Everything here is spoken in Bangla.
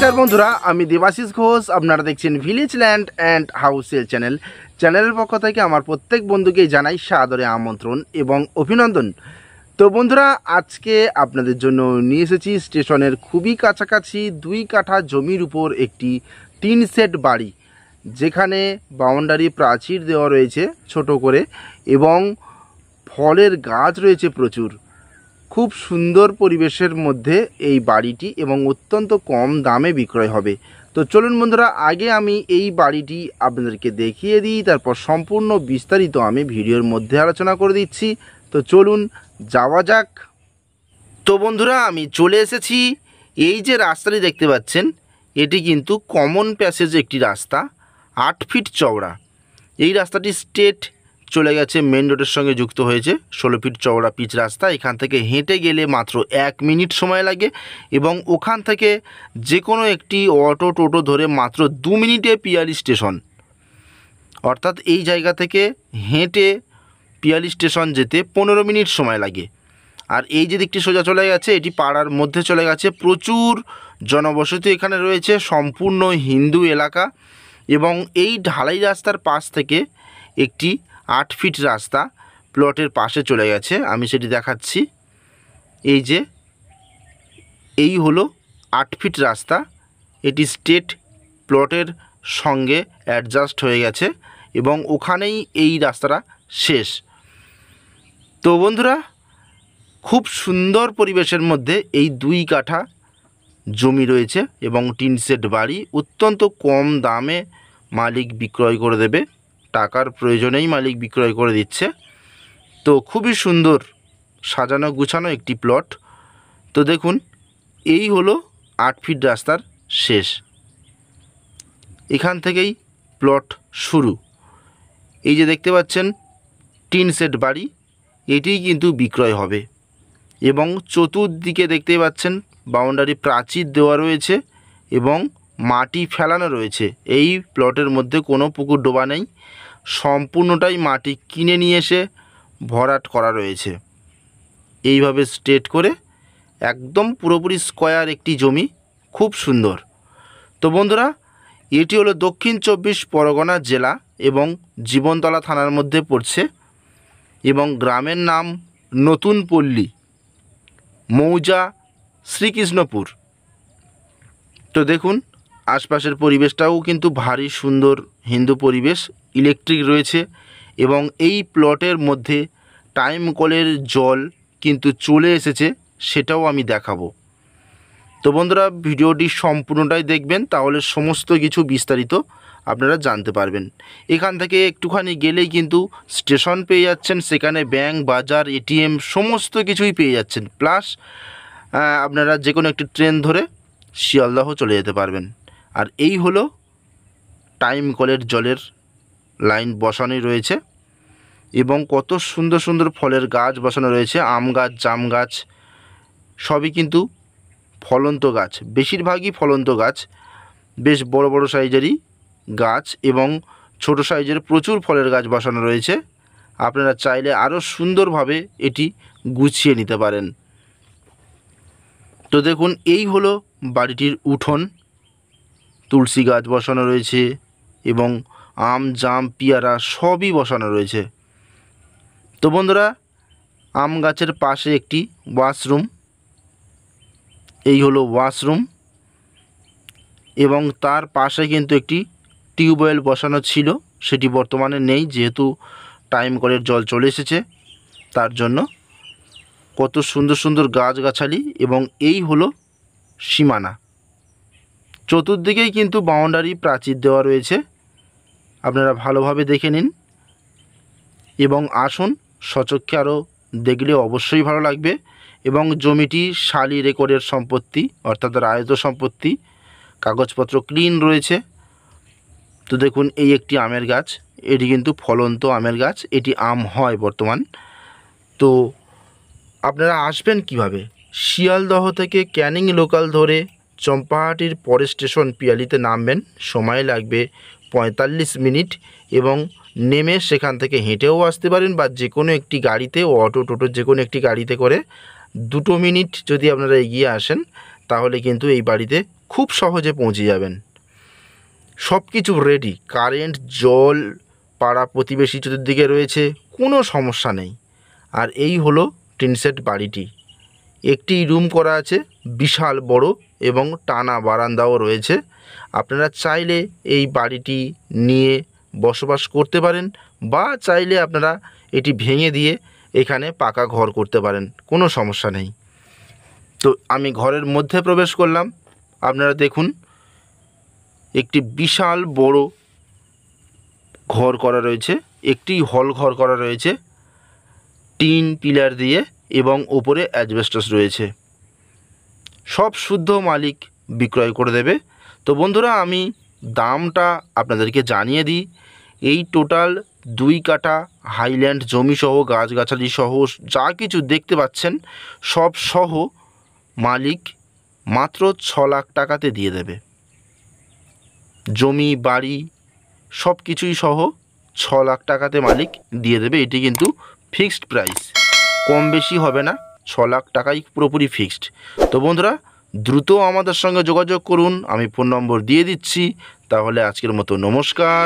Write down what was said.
নমস্কার বন্ধুরা, আমি দেবাশিস ঘোষ। আপনারা দেখছেন ভিলেজ ল্যান্ড অ্যান্ড হাউসেল চ্যানেলের পক্ষ থেকে আমার প্রত্যেক বন্ধুকে জানাই সাদরে আমন্ত্রণ এবং অভিনন্দন। তো বন্ধুরা, আজকে আপনাদের জন্য নিয়ে এসেছি স্টেশনের খুবই কাছাকাছি 2 কাঠা জমির উপর একটি টিন শেড বাড়ি, যেখানে বাউন্ডারি প্রাচীর দেওয়া রয়েছে ছোট করে এবং ফলের গাছ রয়েছে প্রচুর। খুব সুন্দর পরিবেশের মধ্যে এই বাড়িটি এবং অত্যন্ত কম দামে বিক্রয় হবে। তো চলুন বন্ধুরা, আগে আমি এই বাড়িটি আপনাদেরকে দেখিয়ে দিই, তারপর সম্পূর্ণ বিস্তারিত আমি ভিডিওর মধ্যে আলোচনা করে দিচ্ছি। তো চলুন যাওয়া যাক। তো বন্ধুরা, আমি চলে এসেছি। এই যে রাস্তাটি দেখতে পাচ্ছেন, এটি কিন্তু কমন প্যাসেজ একটি রাস্তা, 8 ফিট চওড়া। এই রাস্তাটি স্ট্রেট চলে গেছে মেন রোডের সঙ্গে যুক্ত হয়েছে। 16 ফিট চওড়া পিচ রাস্তা। এখান থেকে হেঁটে গেলে মাত্র 1 মিনিট সময় লাগে এবং ওখান থেকে যে কোনো একটি অটো টোটো ধরে মাত্র 2 মিনিটে পিয়ালি স্টেশন। অর্থাৎ এই জায়গা থেকে হেঁটে পিয়ালি স্টেশন যেতে 15 মিনিট সময় লাগে। আর এই যে দিকটি সোজা চলে গেছে, এটি পাড়ার মধ্যে চলে গেছে। প্রচুর জনবসতি এখানে রয়েছে, সম্পূর্ণ হিন্দু এলাকা। এবং এই ঢালাই রাস্তার পাশ থেকে একটি 8 ফিট রাস্তা প্লটের পাশে চলে গেছে। আমি সেটি দেখাচ্ছি। এই হলো 8 ফিট রাস্তা। এটি স্ট্রেট প্লটের সঙ্গে অ্যাডজাস্ট হয়ে গেছে এবং ওখানেই এই রাস্তাটা শেষ। তো বন্ধুরা, খুব সুন্দর পরিবেশের মধ্যে এই 2 কাঠা জমি রয়েছে এবং টিন শেড বাড়ি। অত্যন্ত কম দামে মালিক বিক্রয় করে দেবে, টাকার প্রয়োজনেই মালিক বিক্রয় করে দিচ্ছে। তো খুবই সুন্দর সাজানো গুছানো একটি প্লট। তো দেখুন, এই হলো 8 ফিট রাস্তার শেষ। এখান থেকেই প্লট শুরু। এই যে দেখতে পাচ্ছেন টিন শেড বাড়ি, এটিই কিন্তু বিক্রয় হবে। এবং চতুর্দিকে দেখতে পাচ্ছেন বাউন্ডারি প্রাচীর দেওয়া রয়েছে এবং মাটি ফেলানো রয়েছে। এই প্লটের মধ্যে কোনো পুকুর ডোবা নেই, সম্পূর্ণটাই মাটি কিনে নিয়ে এসে ভরাট করা রয়েছে। এইভাবে স্ট্রেট করে একদম পুরোপুরি স্কোয়ার একটি জমি, খুব সুন্দর। তো বন্ধুরা, এটি হলো দক্ষিণ 24 পরগনা জেলা এবং জীবনতলা থানার মধ্যে পড়ছে এবং গ্রামের নাম নতুন পল্লী, মৌজা শ্রীকৃষ্ণপুর। তো দেখুন, আশপাশের পরিবেশটাও কিন্তু ভারী সুন্দর হিন্দু পরিবেশ। ইলেকট্রিক রয়েছে এবং এই প্লটের মধ্যে টাইম কলের জল কিন্তু চলে এসেছে, সেটাও আমি দেখাবো। তো বন্ধুরা, ভিডিওটি সম্পূর্ণটাই দেখবেন, তাহলে সমস্ত কিছু বিস্তারিত আপনারা জানতে পারবেন। এখান থেকে একটুখানি গেলেই কিন্তু স্টেশন পেয়ে যাচ্ছেন, সেখানে ব্যাংক, বাজার, এটিএম সমস্ত কিছুই পেয়ে যাচ্ছেন। প্লাস আপনারা যে কোনো একটি ট্রেন ধরে শিয়ালদহ চলে যেতে পারবেন। আর এই হলো টাইম কলের জলের লাইন বসানোই রয়েছে এবং কত সুন্দর সুন্দর ফলের গাছ বসানো রয়েছে। আম গাছ, জাম গাছ সবই কিন্তু ফলন্ত গাছ, বেশিরভাগই ফলন্ত গাছ। বেশ বড় বড় সাইজেরই গাছ এবং ছোট সাইজের প্রচুর ফলের গাছ বসানো রয়েছে। আপনারা চাইলে আরও সুন্দরভাবে এটি গুছিয়ে নিতে পারেন। তো দেখুন, এই হলো বাড়িটির উঠোন। তুলসী গাছ বসানো রয়েছে এবং আম, জাম, পেয়ারা সবই বসানো রয়েছে। তো বন্ধুরা, আম গাছের পাশে একটি ওয়াশরুম। এই হলো ওয়াশরুম এবং তার পাশে কিন্তু একটি টিউবওয়েল বসানো ছিল, সেটি বর্তমানে নেই, যেহেতু টাইম কলের জল চলে এসেছে তার জন্য। কত সুন্দর সুন্দর গাছগাছালি এবং এই হলো সীমানা। চতুর্দিকেই কিন্তু বাউন্ডারি প্রাচীর দেওয়া রয়েছে, আপনারা ভালোভাবে দেখে নিন এবং আসুন, সচক্ষে আরও দেখলে অবশ্যই ভালো লাগবে। এবং জমিটি শালি রেকর্ডের সম্পত্তি, অর্থাৎ রায়ত সম্পত্তি, কাগজপত্র ক্লিন রয়েছে। তো দেখুন, এই একটি আমের গাছ, এটি কিন্তু ফলন্ত আমের গাছ, এটি আম হয় বর্তমান। তো আপনারা আসবেন কিভাবে? শিয়ালদহ থেকে ক্যানিং লোকাল ধরে চম্পাহাটির পরের স্টেশন পিয়ালিতে নামবেন, সময় লাগবে 45 মিনিট এবং নেমে সেখান থেকে হেঁটেও আসতে পারেন বা যে কোনো একটি গাড়িতে, অটো টোটো যে কোনো একটি গাড়িতে করে 2 মিনিট যদি আপনারা এগিয়ে আসেন, তাহলে কিন্তু এই বাড়িতে খুব সহজে পৌঁছে যাবেন। সব কিছু রেডি, কারেন্ট, জল, পাড়া প্রতিবেশী চতুর্দিকে রয়েছে, কোনো সমস্যা নেই। আর এই হলো টিন শেড বাড়িটি। একটি রুম করা আছে, বিশাল বড় এবং টানা বারান্দাও রয়েছে। আপনারা চাইলে এই বাড়িটি নিয়ে বসবাস করতে পারেন, বা চাইলে আপনারা এটি ভেঙে দিয়ে এখানে পাকা ঘর করতে পারেন, কোনো সমস্যা নেই। তো আমি ঘরের মধ্যে প্রবেশ করলাম। আপনারা দেখুন, একটি বিশাল বড় ঘর করা রয়েছে, একটি হল ঘর করা রয়েছে টিন পিলার দিয়ে, এবং ওপরে অ্যাজবেস্টস রয়েছে। সব শুদ্ধ মালিক বিক্রয় করে দেবে। তো বন্ধুরা, আমি দামটা আপনাদেরকে জানিয়ে দিই। এই টোটাল 2 কাঠা হাইল্যান্ড জমি সহ, গাছগাছালি সহ, যা কিছু দেখতে পাচ্ছেন সব সহ মালিক মাত্র 6 লাখ টাকাতে দিয়ে দেবে। জমি বাড়ি সব কিছুই সহ 6 লাখ টাকাতে মালিক দিয়ে দেবে। এটি কিন্তু ফিক্সড প্রাইস, কম বেশি হবে না, 6 লাখ টাকাই পুরোপুরি ফিক্সড। তো বন্ধুরা, দ্রুত আমাদের সঙ্গে যোগাযোগ করুন, আমি ফোন নম্বর দিয়ে দিচ্ছি। তাহলে আজকের মতো নমস্কার।